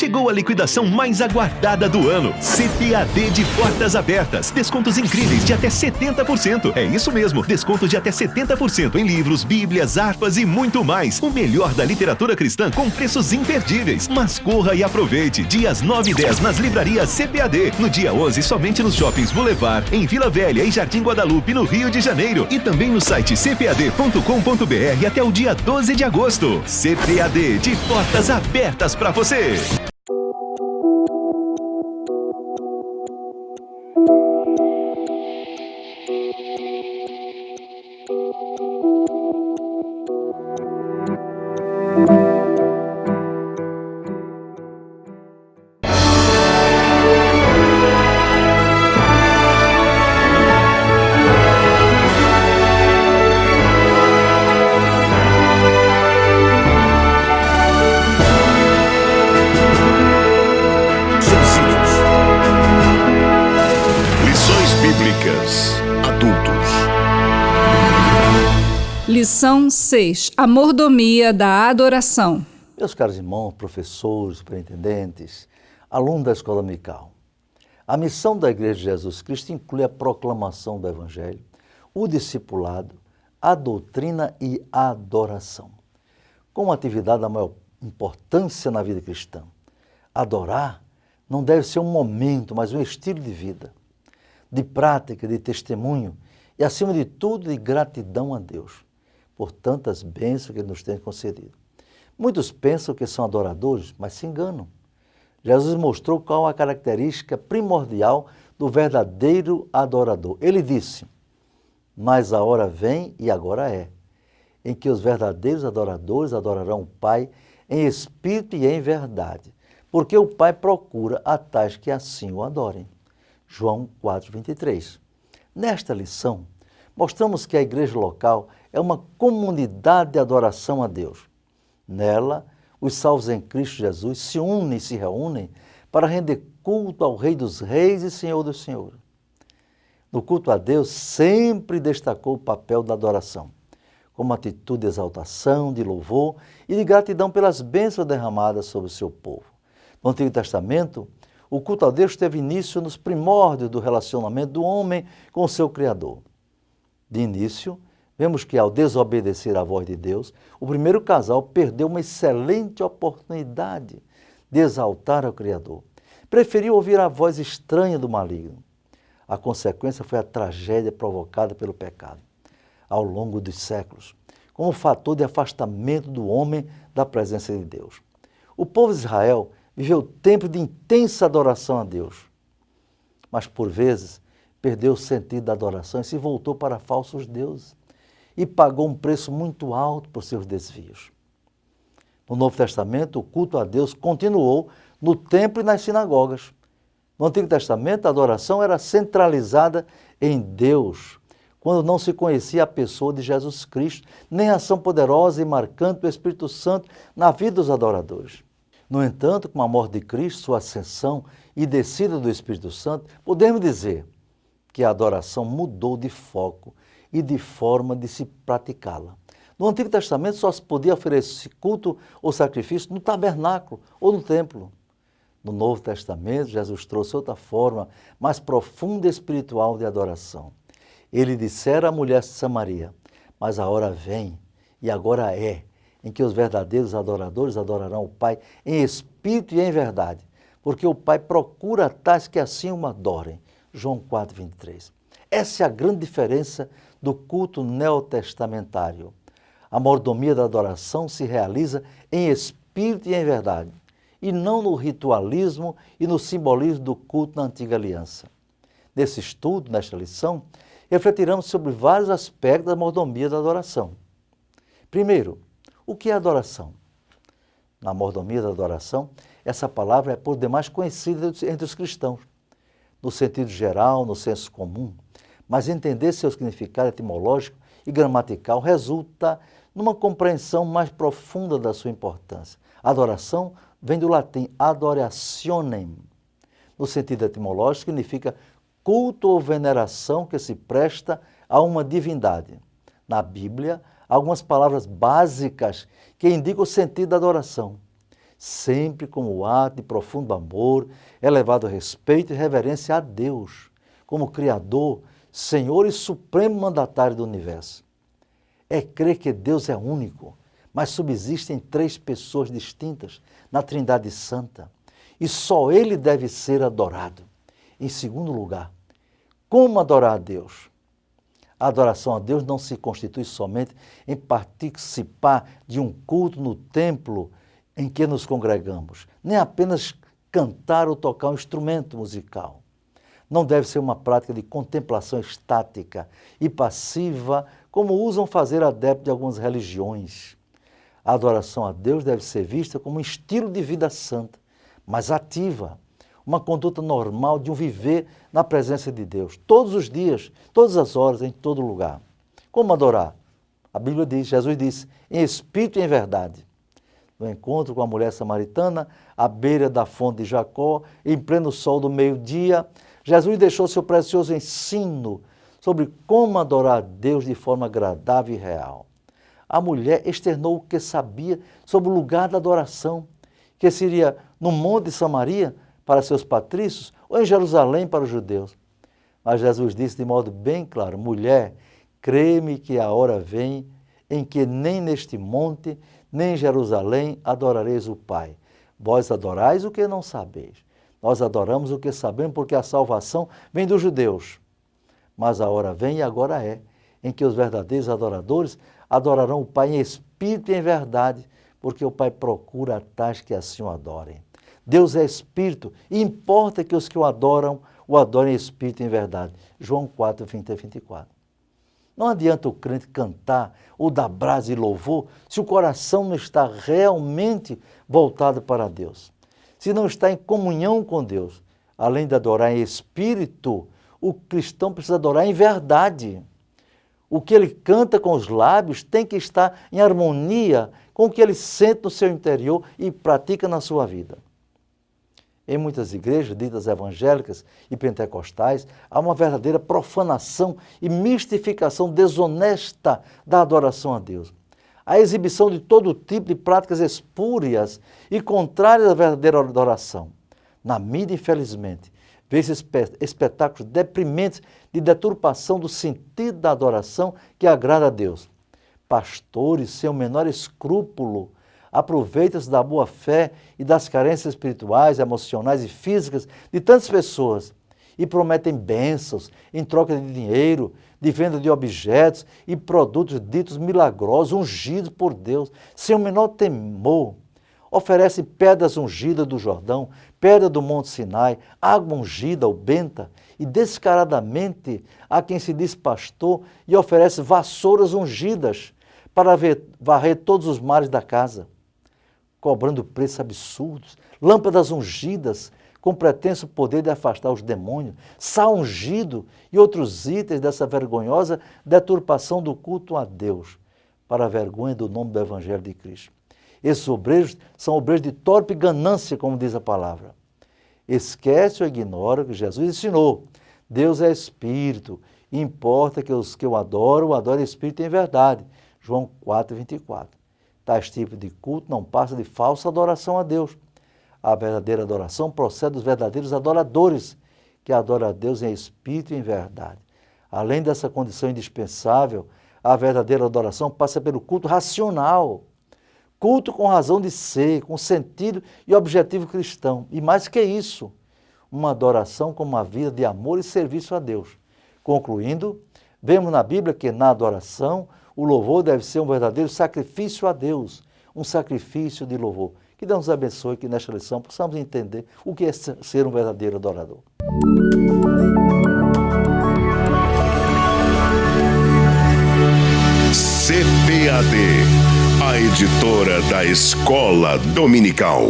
chegou a liquidação mais aguardada do ano. CPAD de portas abertas. Descontos incríveis de até 70%. É isso mesmo, descontos de até 70% em livros, bíblias, harpas e muito mais. O melhor da literatura cristã com preços imperdíveis. Mas corra e aproveite. Dias 9 e 10 nas livrarias CPAD. No dia 11, somente nos shoppings Boulevard, em Vila Velha e Jardim Guadalupe, no Rio de Janeiro. E também no site cpad.com.br até o dia 12 de agosto. CPAD de portas abertas para você. Lição 6. A mordomia da adoração. Meus caros irmãos, professores, superintendentes, alunos da escola dominical, a missão da Igreja de Jesus Cristo inclui a proclamação do Evangelho, o discipulado, a doutrina e a adoração. Como uma atividade da maior importância na vida cristã, adorar não deve ser um momento, mas um estilo de vida, de prática, de testemunho e, acima de tudo, de gratidão a Deus por tantas bênçãos que Ele nos tem concedido. Muitos pensam que são adoradores, mas se enganam. Jesus mostrou qual a característica primordial do verdadeiro adorador. Ele disse: mas a hora vem, e agora é, em que os verdadeiros adoradores adorarão o Pai em espírito e em verdade, porque o Pai procura a tais que assim o adorem. João 4:23. Nesta lição, mostramos que a igreja local é uma comunidade de adoração a Deus. Nela, os salvos em Cristo Jesus se unem e se reúnem para render culto ao Rei dos Reis e Senhor dos Senhores. No culto a Deus, sempre destacou o papel da adoração, como atitude de exaltação, de louvor e de gratidão pelas bênçãos derramadas sobre o seu povo. No Antigo Testamento, o culto a Deus teve início nos primórdios do relacionamento do homem com o seu Criador. De início, vemos que ao desobedecer à voz de Deus, o primeiro casal perdeu uma excelente oportunidade de exaltar ao Criador. Preferiu ouvir a voz estranha do maligno. A consequência foi a tragédia provocada pelo pecado, ao longo dos séculos, como fator de afastamento do homem da presença de Deus. O povo de Israel viveu tempo de intensa adoração a Deus, mas por vezes perdeu o sentido da adoração e se voltou para falsos deuses e pagou um preço muito alto por seus desvios. No Novo Testamento, o culto a Deus continuou no templo e nas sinagogas. No Antigo Testamento, a adoração era centralizada em Deus, quando não se conhecia a pessoa de Jesus Cristo, nem a ação poderosa e marcante do Espírito Santo na vida dos adoradores. No entanto, com a morte de Cristo, sua ascensão e descida do Espírito Santo, podemos dizer que a adoração mudou de foco e de forma de se praticá-la. No Antigo Testamento só se podia oferecer culto ou sacrifício no tabernáculo ou no templo. No Novo Testamento, Jesus trouxe outra forma mais profunda e espiritual de adoração. Ele dissera à mulher de Samaria: mas a hora vem, e agora é, em que os verdadeiros adoradores adorarão o Pai em espírito e em verdade, porque o Pai procura tais que assim o adorem. João 4:23. Essa é a grande diferença do culto neotestamentário. A mordomia da adoração se realiza em espírito e em verdade, e não no ritualismo e no simbolismo do culto na antiga aliança. Nesse estudo, nesta lição, refletiremos sobre vários aspectos da mordomia da adoração. Primeiro, o que é adoração? Na mordomia da adoração, essa palavra é por demais conhecida entre os cristãos, no sentido geral, no senso comum, mas entender seu significado etimológico e gramatical resulta numa compreensão mais profunda da sua importância. Adoração vem do latim adorationem. No sentido etimológico, significa culto ou veneração que se presta a uma divindade. Na Bíblia, há algumas palavras básicas que indicam o sentido da adoração. sempre como ato de profundo amor, elevado respeito e reverência a Deus, como Criador, Senhor e Supremo Mandatário do Universo. É crer que Deus é único, mas subsistem três pessoas distintas na Trindade Santa, e só Ele deve ser adorado. Em segundo lugar, como adorar a Deus? A adoração a Deus não se constitui somente em participar de um culto no templo em que nos congregamos, nem apenas cantar ou tocar um instrumento musical. Não deve ser uma prática de contemplação estática e passiva, como usam fazer adeptos de algumas religiões. A adoração a Deus deve ser vista como um estilo de vida santa, mas ativa, uma conduta normal de um viver na presença de Deus, todos os dias, todas as horas, em todo lugar. Como adorar? A Bíblia diz, Jesus disse, em espírito e em verdade. No encontro com a mulher samaritana, à beira da fonte de Jacó, em pleno sol do meio-dia, Jesus deixou seu precioso ensino sobre como adorar a Deus de forma agradável e real. A mulher externou o que sabia sobre o lugar da adoração, que seria no Monte de Samaria para seus patrícios ou em Jerusalém para os judeus. Mas Jesus disse de modo bem claro, mulher, crê-me que a hora vem em que nem neste monte, nem em Jerusalém adorareis o Pai. Vós adorais o que não sabeis. Nós adoramos o que sabemos porque a salvação vem dos judeus. Mas a hora vem e agora é, em que os verdadeiros adoradores adorarão o Pai em espírito e em verdade, porque o Pai procura tais que assim o adorem. Deus é espírito e importa que os que o adorem em espírito e em verdade. João 4, 20 a 24. Não adianta o crente cantar ou dar brasa e louvor se o coração não está realmente voltado para Deus. Se não está em comunhão com Deus, além de adorar em espírito, o cristão precisa adorar em verdade. O que ele canta com os lábios tem que estar em harmonia com o que ele sente no seu interior e pratica na sua vida. Em muitas igrejas, ditas evangélicas e pentecostais, há uma verdadeira profanação e mistificação desonesta da adoração a Deus. A exibição de todo tipo de práticas espúrias e contrárias à verdadeira adoração. Na mídia, infelizmente, vê-se espetáculos deprimentes de deturpação do sentido da adoração que agrada a Deus. Pastores, sem o menor escrúpulo, aproveitam-se da boa-fé e das carências espirituais, emocionais e físicas de tantas pessoas e prometem bênçãos em troca de dinheiro, de venda de objetos e produtos ditos milagrosos, ungidos por Deus, sem o menor temor. Oferecem pedras ungidas do Jordão, pedra do Monte Sinai, água ungida ou benta, e descaradamente há quem se diz pastor e oferece vassouras ungidas para varrer todos os males da casa, cobrando preços absurdos, lâmpadas ungidas com pretenso poder de afastar os demônios, sal ungido e outros itens dessa vergonhosa deturpação do culto a Deus, para a vergonha do nome do Evangelho de Cristo. Esses obreiros são obreiros de torpe ganância, como diz a palavra. Esquece ou ignora o que Jesus ensinou. Deus é Espírito, e importa que os que o adorem em Espírito e em verdade. João 4, 24. Tais tipos de culto não passa de falsa adoração a Deus. A verdadeira adoração procede dos verdadeiros adoradores, que adoram a Deus em Espírito e em verdade. Além dessa condição indispensável, a verdadeira adoração passa pelo culto racional. Culto com razão de ser, com sentido e objetivo cristão. E mais que isso, uma adoração como uma vida de amor e serviço a Deus. Concluindo, vemos na Bíblia que na adoração o louvor deve ser um verdadeiro sacrifício a Deus, um sacrifício de louvor. Que Deus nos abençoe que nesta lição possamos entender o que é ser um verdadeiro adorador. CPAD, a editora da Escola Dominical.